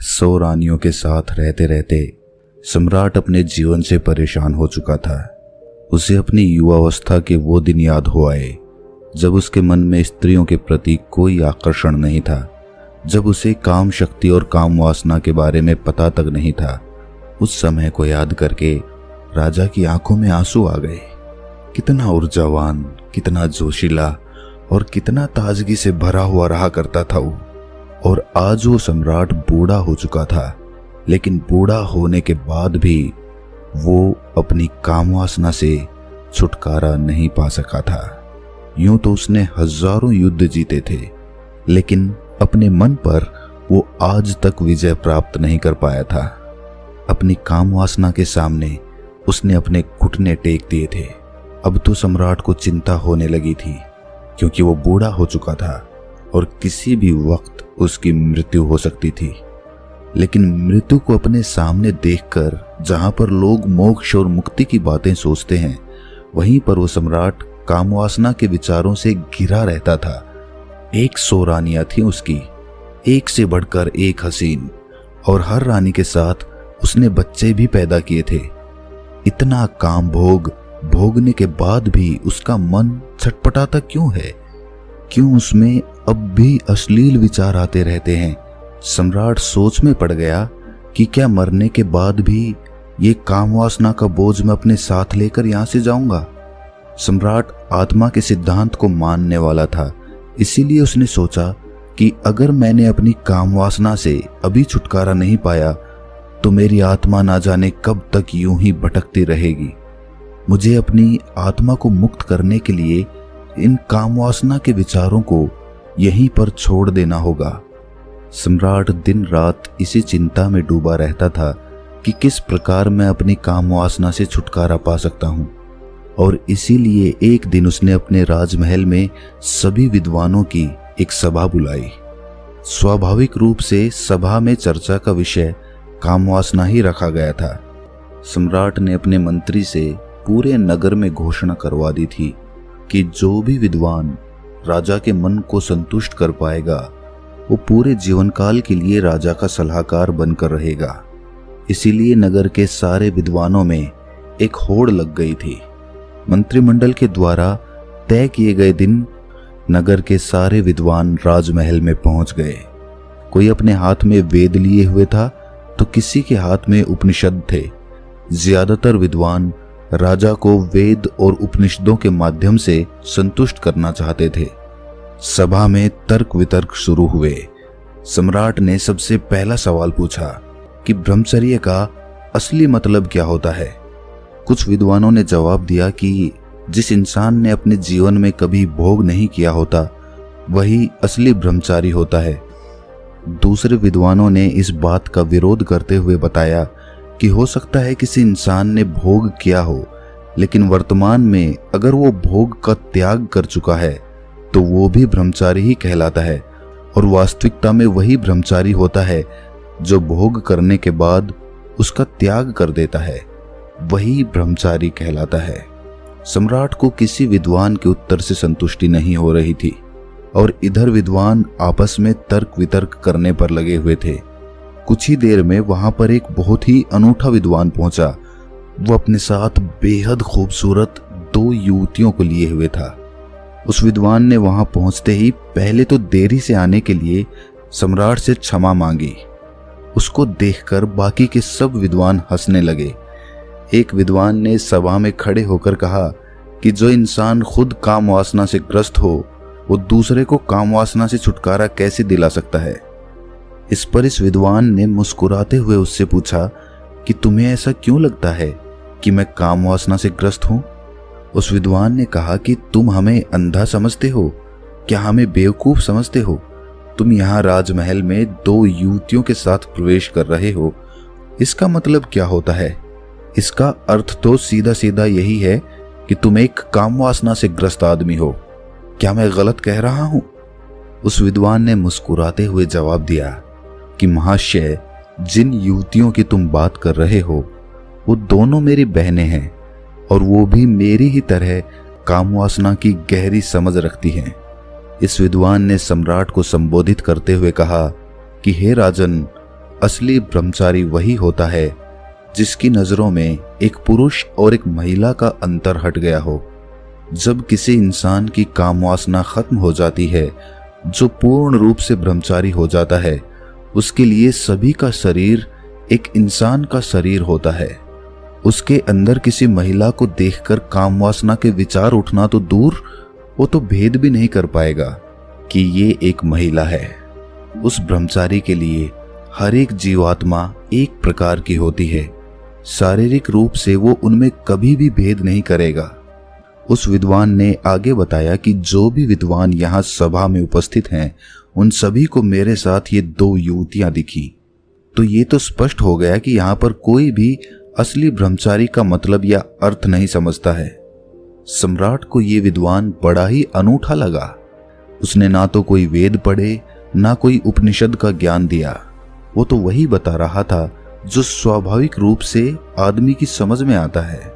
100 रानियों के साथ रहते रहते सम्राट अपने जीवन से परेशान हो चुका था। उसे अपनी युवावस्था के वो दिन याद हो आए जब उसके मन में स्त्रियों के प्रति कोई आकर्षण नहीं था, जब उसे काम शक्ति और काम वासना के बारे में पता तक नहीं था। उस समय को याद करके राजा की आंखों में आंसू आ गए। कितना ऊर्जावान, कितना जोशीला और कितना ताजगी से भरा हुआ रहा करता था वो। और आज वो सम्राट बूढ़ा हो चुका था, लेकिन बूढ़ा होने के बाद भी वो अपनी कामवासना से छुटकारा नहीं पा सका था। यूं तो उसने हजारों युद्ध जीते थे, लेकिन अपने मन पर वो आज तक विजय प्राप्त नहीं कर पाया था। अपनी कामवासना के सामने उसने अपने घुटने टेक दिए थे। अब तो सम्राट को चिंता होने लगी थी, क्योंकि वो बूढ़ा हो चुका था और किसी भी वक्त उसकी मृत्यु हो सकती थी। लेकिन मृत्यु को अपने सामने देखकर जहां पर लोग मोक्ष और मुक्ति की बातें सोचते हैं, वहीं पर वो सम्राट कामवासना के विचारों से घिरा रहता था। 100 रानियां थी उसकी, एक से बढ़कर एक हसीन, और हर रानी के साथ उसने बच्चे भी पैदा किए थे। इतना काम भोगने के बाद भी उसका मन छटपटाता क्यों है? क्यों उसमें अब भी अश्लील विचार आते रहते हैं? सम्राट सोच में पड़ गया कि क्या मरने के बाद भी ये कामवासना का बोझ मैं अपने साथ लेकर यहां से जाऊंगा? सम्राट आत्मा के सिद्धांत को मानने वाला था, इसीलिए उसने सोचा कि अगर मैंने अपनी कामवासना से अभी छुटकारा नहीं पाया तो मेरी आत्मा ना जाने कब तक यूं ही भटकती रहेगी। मुझे अपनी आत्मा को मुक्त करने के लिए इन कामवासना के विचारों को यहीं पर छोड़ देना होगा। सम्राट दिन रात इसी चिंता में डूबा रहता था कि किस प्रकार मैं अपनी कामवासना से छुटकारा पा सकता हूं। और इसीलिए एक दिन उसने अपने राजमहल में सभी विद्वानों की एक सभा बुलाई। स्वाभाविक रूप से सभा में चर्चा का विषय कामवासना ही रखा गया था। सम्राट ने अपने मंत्री से पूरे नगर में घोषणा करवा दी थी कि जो भी विद्वान राजा के मन को संतुष्ट कर पाएगा वो पूरे जीवन काल के लिए राजा का सलाहकार बनकर रहेगा। इसीलिए नगर के सारे विद्वानों में एक होड़ लग गई थी। मंत्रिमंडल के द्वारा तय किए गए दिन नगर के सारे विद्वान राजमहल में पहुंच गए। कोई अपने हाथ में वेद लिए हुए था तो किसी के हाथ में उपनिषद थे। ज्यादातर विद्वान राजा को वेद और उपनिषदों के माध्यम से संतुष्ट करना चाहते थे। सभा में तर्क वितर्क शुरू हुए। सम्राट ने सबसे पहला सवाल पूछा कि ब्रह्मचर्य का असली मतलब क्या होता है। कुछ विद्वानों ने जवाब दिया कि जिस इंसान ने अपने जीवन में कभी भोग नहीं किया होता वही असली ब्रह्मचारी होता है। दूसरे विद्वानों ने इस बात का विरोध करते हुए बताया कि हो सकता है किसी इंसान ने भोग किया हो, लेकिन वर्तमान में अगर वो भोग का त्याग कर चुका है तो वो भी ब्रह्मचारी ही कहलाता है। और वास्तविकता में वही ब्रह्मचारी होता है जो भोग करने के बाद उसका त्याग कर देता है, वही ब्रह्मचारी कहलाता है। सम्राट को किसी विद्वान के उत्तर से संतुष्टि नहीं हो रही थी और इधर विद्वान आपस में तर्क वितर्क करने पर लगे हुए थे। कुछ ही देर में वहां पर एक बहुत ही अनूठा विद्वान पहुंचा। वो अपने साथ बेहद खूबसूरत 2 युवतियों को लिए हुए था। उस विद्वान ने वहां पहुंचते ही पहले तो देरी से आने के लिए सम्राट से क्षमा मांगी। उसको देखकर बाकी के सब विद्वान हंसने लगे। एक विद्वान ने सभा में खड़े होकर कहा कि जो इंसान खुद काम वासना से ग्रस्त हो वो दूसरे को काम वासना से छुटकारा कैसे दिला सकता है। इस पर इस विद्वान ने मुस्कुराते हुए उससे पूछा कि तुम्हें ऐसा क्यों लगता है कि मैं काम वासना से ग्रस्त हूं? उस विद्वान ने कहा कि तुम हमें अंधा समझते हो, क्या हमें बेवकूफ समझते हो? तुम यहाँ राजमहल में 2 युवतियों के साथ प्रवेश कर रहे हो, इसका मतलब क्या होता है? इसका अर्थ तो सीधा सीधा यही है कि तुम एक काम वासना से ग्रस्त आदमी हो। क्या मैं गलत कह रहा हूं? उस विद्वान ने मुस्कुराते हुए जवाब दिया कि महाशय, जिन युवतियों की तुम बात कर रहे हो वो दोनों मेरी बहनें हैं और वो भी मेरी ही तरह कामवासना की गहरी समझ रखती हैं। इस विद्वान ने सम्राट को संबोधित करते हुए कहा कि हे राजन, असली ब्रह्मचारी वही होता है जिसकी नजरों में एक पुरुष और एक महिला का अंतर हट गया हो। जब किसी इंसान की काम वासना खत्म हो जाती है, जो पूर्ण रूप से ब्रह्मचारी हो जाता है, उसके लिए सभी का शरीर एक इंसान का शरीर होता है। उसके अंदर किसी महिला को देखकर काम वासना के विचार उठना तो दूर, वो तो भेद भी नहीं कर पाएगा कि ये एक महिला है। उस ब्रह्मचारी के लिए हर एक जीवात्मा एक प्रकार की होती है। शारीरिक रूप से वो उनमें कभी भी भेद नहीं करेगा। उस विद्वान ने आगे बताया कि जो भी विद्वान यहाँ सभा में उपस्थित हैं, उन सभी को मेरे साथ ये 2 युवतियां दिखी। तो ये तो स्पष्ट हो गया कि यहाँ पर कोई भी असली ब्रह्मचारी का मतलब या अर्थ नहीं समझता है। सम्राट को ये विद्वान बड़ा ही अनूठा लगा। उसने ना तो कोई वेद पढ़े, ना कोई उपनिषद का ज्ञान दिया। वो तो वही बता रहा था जो स्वाभाविक रूप से आदमी की समझ में आता है।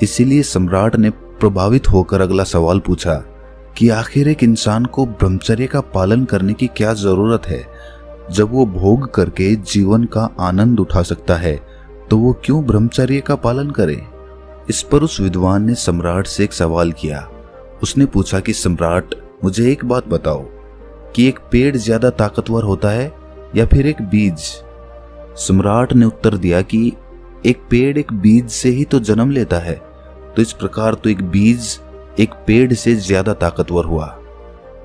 इसीलिए सम्राट ने प्रभावित होकर अगला सवाल पूछा कि आखिर एक इंसान को ब्रह्मचर्य का पालन करने की क्या जरूरत है? जब वो भोग करके जीवन का आनंद उठा सकता है, तो वो क्यों ब्रह्मचर्य का पालन करे? इस पर उस विद्वान ने सम्राट से एक सवाल किया। उसने पूछा कि सम्राट, मुझे एक बात बताओ कि एक पेड़ ज्यादा ताकतवर होता है या फिर एक बीज? सम्राट ने उत्तर दिया कि एक पेड़ एक बीज से ही तो जन्म लेता है, तो इस प्रकार तो एक बीज एक पेड़ से ज्यादा ताकतवर हुआ।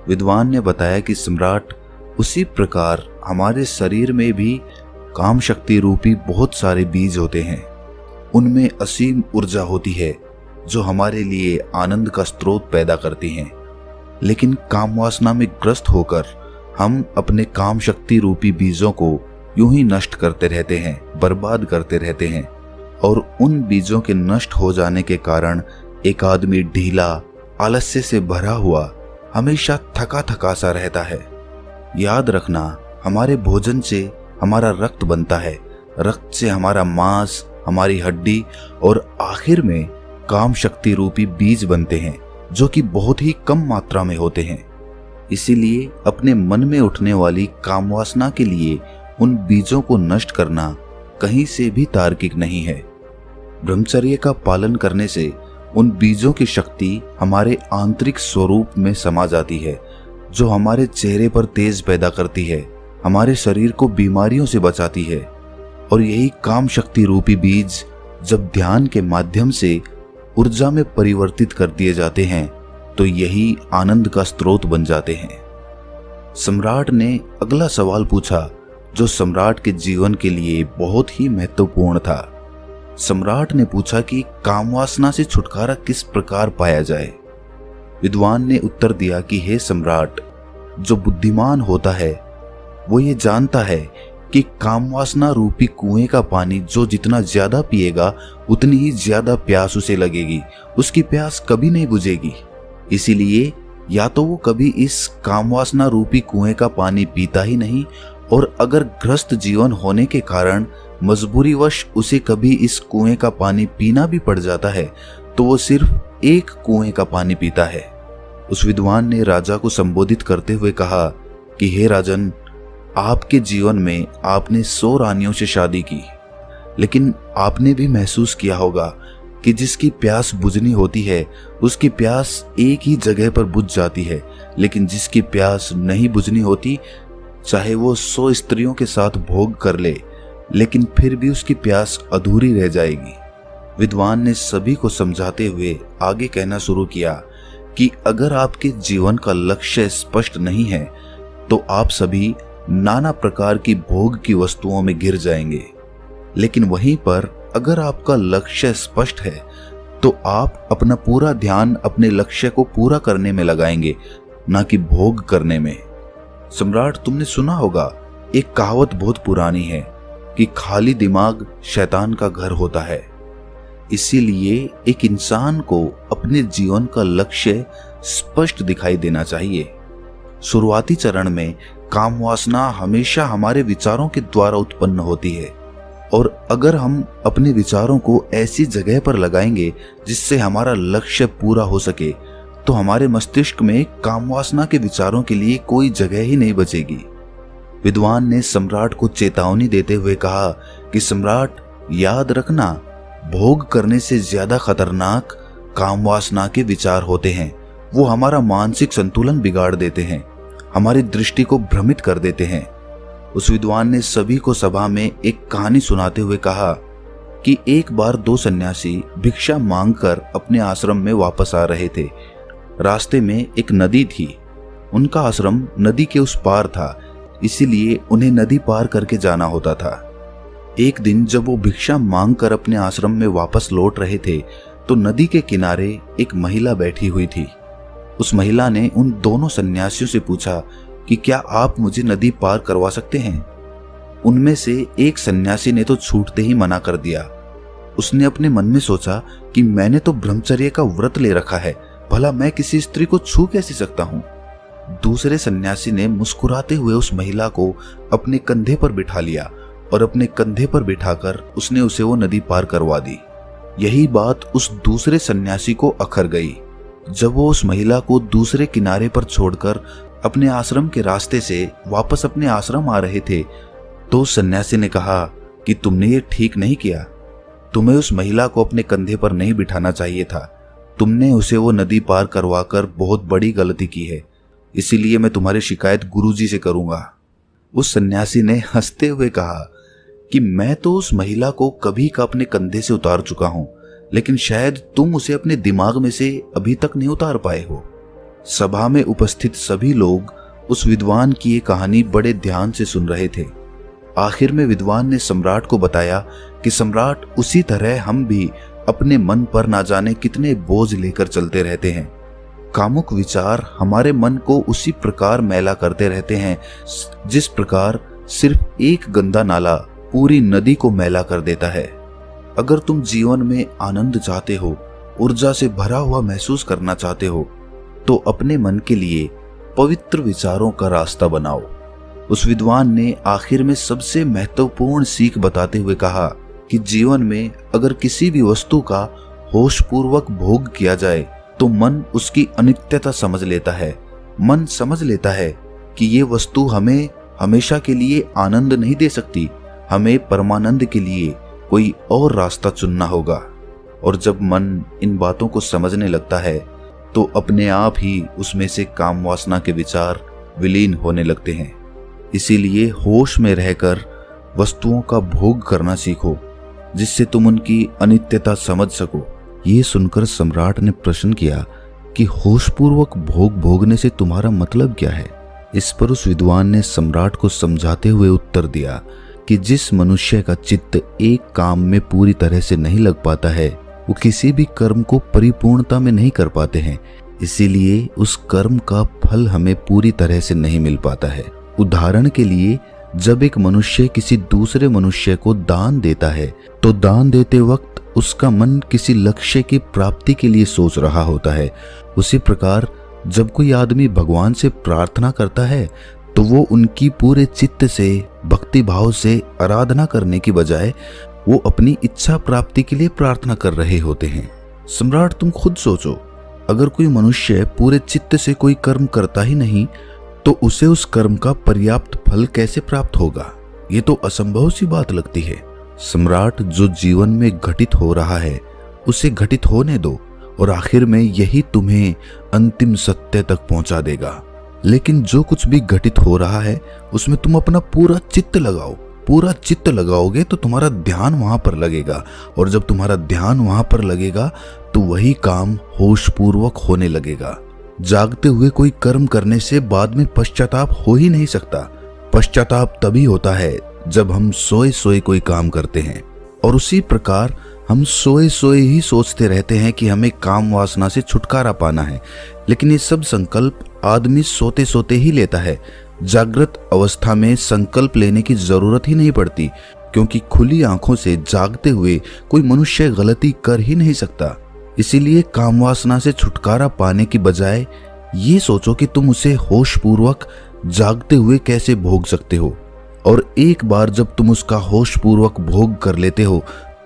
विद्वान ने बताया कि सम्राट, उसी प्रकार हमारे शरीर में भी काम शक्ति रूपी बहुत सारे बीज होते हैं। उनमें असीम ऊर्जा होती है जो हमारे लिए आनंद का स्रोत पैदा करती हैं। लेकिन काम वासना में ग्रस्त होकर हम अपने काम शक्ति रूपी बीजों को यूं ही नष्ट करते रहते हैं, बर्बाद करते रहते हैं। और उन बीजों के नष्ट हो जाने के कारण एक आदमी ढीला, आलस्य से भरा हुआ, हमेशा थका थका सा रहता है। याद रखना, हमारे भोजन से हमारा रक्त बनता है, रक्त से हमारा मांस, हमारी हड्डी और आखिर में काम शक्ति रूपी बीज बनते हैं, जो कि बहुत ही कम मात्रा में होते हैं। इसीलिए अपने मन में उठने वाली काम वासना के लिए उन बीजों को नष्ट करना कहीं से भी तार्किक नहीं है। ब्रह्मचर्य का पालन करने से उन बीजों की शक्ति हमारे आंतरिक स्वरूप में समा जाती है, जो हमारे चेहरे पर तेज पैदा करती है, हमारे शरीर को बीमारियों से बचाती है। और यही काम शक्ति रूपी बीज जब ध्यान के माध्यम से ऊर्जा में परिवर्तित कर दिए जाते हैं, तो यही आनंद का स्रोत बन जाते हैं। सम्राट ने अगला सवाल पूछा, जो सम्राट के जीवन के लिए बहुत ही महत्वपूर्ण था। सम्राट ने पूछा कि काम वासना से छुटकारा किस प्रकार पाया जाए। विद्वान ने उत्तर दिया कि हे सम्राट, जो बुद्धिमान होता है वो ये जानता है कि काम वासना रूपी कुएं का पानी जो जितना ज्यादा पिएगा उतनी ही ज्यादा प्यास उसे लगेगी, उसकी प्यास कभी नहीं बुझेगी। इसीलिए या तो वो कभी इस काम वासना रूपी कुएं का पानी पीता ही नहीं, और अगर ग्रस्त जीवन होने के कारण मजबूरीवश उसे कभी इस कुएं का पानी पीना भी पड़ जाता है, तो वो सिर्फ एक कुएं का पानी पीता है। उस विद्वान ने राजा को संबोधित करते हुए कहा कि हे राजन, आपके जीवन में आपने 100 रानियों से शादी की, लेकिन आपने भी महसूस किया होगा कि जिसकी प्यास बुझनी होती है उसकी प्यास एक ही जगह पर बुझ जाती है, लेकिन जिसकी प्यास नहीं बुझनी होती, चाहे वो 100 स्त्रियों के साथ भोग कर ले, लेकिन फिर भी उसकी प्यास अधूरी रह जाएगी। विद्वान ने सभी को समझाते हुए आगे कहना शुरू किया कि अगर आपके जीवन का लक्ष्य स्पष्ट नहीं है, तो आप सभी नाना प्रकार की भोग की वस्तुओं में गिर जाएंगे। लेकिन वहीं पर अगर आपका लक्ष्य स्पष्ट है, तो आप अपना पूरा ध्यान अपने लक्ष्य को पूरा करने में लगाएंगे, ना कि भोग करने में। सम्राट, तुमने सुना होगा, एक कहावत बहुत पुरानी है कि खाली दिमाग शैतान का घर होता है। इसीलिए एक इंसान को अपने जीवन का लक्ष्य स्पष्ट दिखाई देना चाहिए। शुरुआती चरण में काम वासना हमेशा हमारे विचारों के द्वारा उत्पन्न होती है, और अगर हम अपने विचारों को ऐसी जगह पर लगाएंगे जिससे हमारा लक्ष्य पूरा हो सके, तो हमारे मस्तिष्क में काम वासना के विचारों के लिए कोई जगह ही नहीं बचेगी। विद्वान ने सम्राट को चेतावनी देते हुए कहा कि सम्राट, याद रखना, भोग करने से ज्यादा खतरनाक काम वासना के विचार होते हैं। वो हमारा मानसिक संतुलन बिगाड़ देते हैं, हमारी दृष्टि को भ्रमित कर देते हैं। उस विद्वान ने सभी को सभा में एक कहानी सुनाते हुए कहा कि एक बार 2 सन्यासी भिक्षा मांगकर अपने आश्रम में वापस आ रहे थे। रास्ते में एक नदी थी। उनका आश्रम नदी के उस पार था, इसीलिए उन्हें नदी पार करके जाना होता था। एक दिन जब वो भिक्षा मांगकर अपने आश्रम में वापस लौट रहे थे तो नदी के किनारे एक महिला बैठी हुई थी। उस महिला ने उन दोनों सन्यासियों से पूछा कि क्या आप मुझे नदी पार करवा सकते हैं। उनमें से एक सन्यासी ने तो छूटते ही मना कर दिया। उसने अपने मन में सोचा कि मैंने तो ब्रह्मचर्य का व्रत ले रखा है, भला मैं किसी स्त्री को छू कैसे सकता हूँ। दूसरे सन्यासी ने मुस्कुराते हुए उस महिला को अपने कंधे पर बिठा लिया और अपने कंधे पर बिठाकर उसने उसे वो नदी पार करवा दी। यही बात उस दूसरे सन्यासी को अखर गई। जब वो उस महिला को दूसरे किनारे पर छोड़कर अपने आश्रम के रास्ते से वापस अपने आश्रम आ रहे थे तो उस सन्यासी ने कहा कि तुमने ये ठीक नहीं किया। तुम्हें उस महिला को अपने कंधे पर नहीं बिठाना चाहिए था। तुमने उसे वो नदी पार करवाकर बहुत बड़ी गलती की है, इसीलिए मैं तुम्हारी शिकायत गुरुजी से करूंगा। उस सन्यासी ने हंसते हुए कहा कि मैं तो उस महिला को कभी का अपने कंधे से उतार चुका हूं, लेकिन शायद तुम उसे अपने दिमाग में से अभी तक नहीं उतार पाए हो। सभा में उपस्थित सभी लोग उस विद्वान की ये कहानी बड़े ध्यान से सुन रहे थे। आखिर में विद्वान ने सम्राट को बताया कि सम्राट, उसी तरह हम भी अपने मन पर ना जाने कितने बोझ लेकर चलते रहते हैं। कामुक विचार हमारे मन को उसी प्रकार मैला करते रहते हैं जिस प्रकार सिर्फ एक गंदा नाला पूरी नदी को मैला कर देता है। अगर तुम जीवन में आनंद चाहते हो, ऊर्जा से भरा हुआ महसूस करना चाहते हो, तो अपने मन के लिए पवित्र विचारों का रास्ता बनाओ। उस विद्वान ने आखिर में सबसे महत्वपूर्ण सीख बताते हुए कहा कि जीवन में अगर किसी भी वस्तु का होशपूर्वक भोग किया जाए तो मन उसकी अनित्यता समझ लेता है। मन समझ लेता है कि ये वस्तु हमें हमेशा के लिए आनंद नहीं दे सकती, हमें परमानंद के लिए कोई और रास्ता चुनना होगा। और जब मन इन बातों को समझने लगता है तो अपने आप ही उसमें से काम वासना के विचार विलीन होने लगते हैं। इसीलिए होश में रहकर वस्तुओं का भोग करना सीखो, जिससे तुम उनकी अनित्यता समझ सको। ये सुनकर सम्राट ने प्रश्न किया कि होशपूर्वक भोग भोगने से तुम्हारा मतलब क्या है। इस पर उस विद्वान ने सम्राट को समझाते हुए उत्तर दिया कि जिस मनुष्य का चित्त एक काम में पूरी तरह से नहीं लग पाता है, वो किसी भी कर्म को परिपूर्णता में नहीं कर पाते हैं। इसीलिए उस कर्म का फल हमें पूरी तरह से नहीं मिल पाता है। उदाहरण के लिए, जब एक मनुष्य किसी दूसरे मनुष्य को दान देता है तो दान देते वक्त उसका मन किसी लक्ष्य की प्राप्ति के लिए सोच रहा होता है। उसी प्रकार जब कोई आदमी भगवान से प्रार्थना करता है तो वो उनकी पूरे चित्त से, भक्ति भाव से आराधना करने की बजाय वो अपनी इच्छा प्राप्ति के लिए प्रार्थना कर रहे होते हैं। सम्राट, तुम खुद सोचो, अगर कोई मनुष्य पूरे चित्त से कोई कर्म करता ही नहीं तो उसे उस कर्म का पर्याप्त फल कैसे प्राप्त होगा। ये तो असंभव सी बात लगती है। सम्राट, जो जीवन में घटित हो रहा है उसे घटित होने दो और आखिर में यही तुम्हें अंतिम सत्य तक पहुंचा देगा। लेकिन जो कुछ भी घटित हो रहा है उसमें तुम अपना पूरा चित्त लगाओ। पूरा चित्त लगाओगे तो तुम्हारा ध्यान वहां पर लगेगा, और जब तुम्हारा ध्यान वहां पर लगेगा तो वही काम होशपूर्वक होने लगेगा। जागते हुए कोई कर्म करने से बाद में पश्चाताप हो ही नहीं सकता। पश्चाताप तभी होता है जब हम सोए सोए कोई काम करते हैं। और उसी प्रकार हम सोए सोए ही सोचते रहते हैं कि हमें काम वासना से छुटकारा पाना है, लेकिन ये सब संकल्प आदमी सोते सोते ही लेता है। जागृत अवस्था में संकल्प लेने की जरूरत ही नहीं पड़ती, क्योंकि खुली आंखों से जागते हुए कोई मनुष्य गलती कर ही नहीं सकता। इसीलिए काम वासना से छुटकारा पाने की बजाय ये सोचो कि तुम उसे होशपूर्वक जागते हुए कैसे भोग सकते हो। और एक बार जब तुम उसका होशपूर्वक भोग कर लेते हो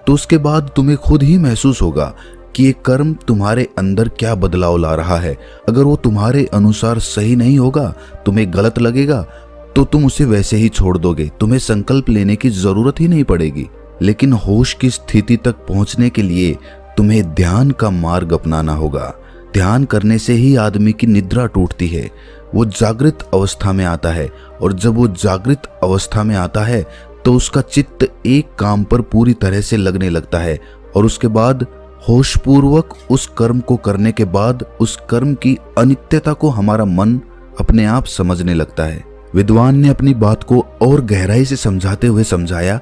तो उसके बाद तुम्हें खुद ही महसूस होगा कि ये कर्म तुम्हारे अंदर क्या बदलाव ला रहा है। अगर वो तुम्हारे अनुसार सही नहीं होगा, तुम्हें गलत लगेगा, तो तुम उसे वैसे ही छोड़ दोगे, तुम्हें संकल्प लेने की जरूरत ही नहीं पड़ेगी। लेकिन होश की स्थिति तक पहुंचने के लिए तुम्हें ध्यान का मार्ग अपनाना होगा। ध्यान करने से ही आदमी की निद्रा टूटती है, वो जागृत अवस्था में आता है, और जब वो जागृत अवस्था में आता है तो उसका चित्त एक काम पर पूरी तरह से लगने लगता है, और उसके बाद होशपूर्वक उस कर्म को करने के बाद उस कर्म की अनित्यता को हमारा मन अपने आप समझने लगता है। विद्वान ने अपनी बात को और गहराई से समझाते हुए समझाया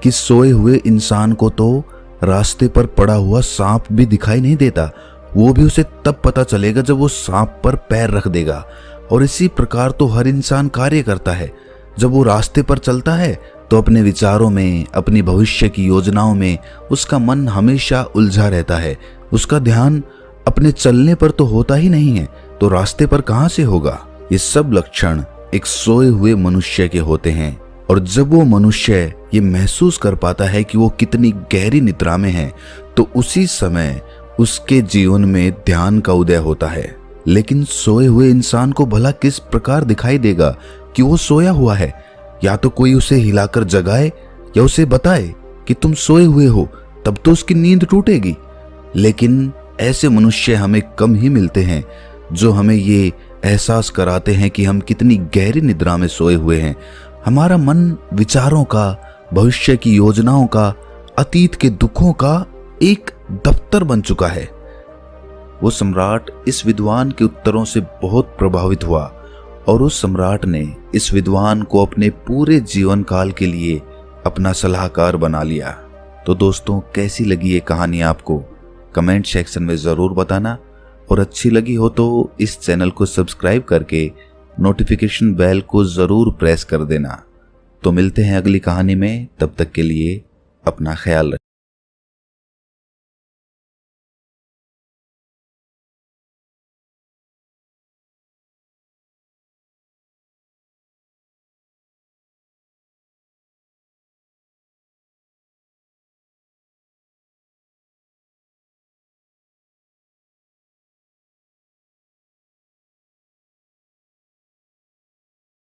कि सोए हुए इंसान को तो रास्ते पर पड़ा हुआ सांप भी दिखाई नहीं देता, वो भी उसे तब पता चलेगा जब वो सांप पर पैर रख देगा। और इसी प्रकार तो हर इंसान कार्य करता है। जब वो रास्ते पर चलता है तो अपने विचारों में, अपनी भविष्य की योजनाओं में उसका मन हमेशा उलझा रहता है। उसका ध्यान अपने चलने पर तो होता ही नहीं है, तो रास्ते पर कहां से होगा। ये सब लक्षण एक सोए हुए मनुष्य के होते हैं, और जब वो मनुष्य ये महसूस कर पाता है कि वो कितनी गहरी निद्रा में है, तो उसी समय उसके जीवन में ध्यान का उदय होता है। लेकिन सोए हुए इंसान को भला किस प्रकार दिखाई देगा कि वो सोया हुआ है? या तो कोई उसे हिलाकर जगाए या उसे बताए कि तुम सोए हुए हो, तब तो उसकी नींद टूटेगी। लेकिन ऐसे मनुष्य हमें कम ही मिलते हैं जो हमें ये एहसास कराते हैं कि हम कितनी गहरी निद्रा में सोए हुए हैं। हमारा मन विचारों का, भविष्य की योजनाओं का, अतीत के दुखों का एक दफ्तर बन चुका है। वो सम्राट इस विद्वान के उत्तरों से बहुत प्रभावित हुआ, और उस सम्राट ने इस विद्वान को अपने पूरे जीवन काल के लिए अपना सलाहकार बना लिया। तो दोस्तों, कैसी लगी ये कहानी आपको? कमेंट सेक्शन में ज़रूर बताना, और अच्छी लगी हो तो इस चैनल को सब्सक्राइब करके नोटिफिकेशन बेल को ज़रूर प्रेस कर देना। तो मिलते हैं अगली कहानी में, तब तक के लिए अपना ख्याल रखें।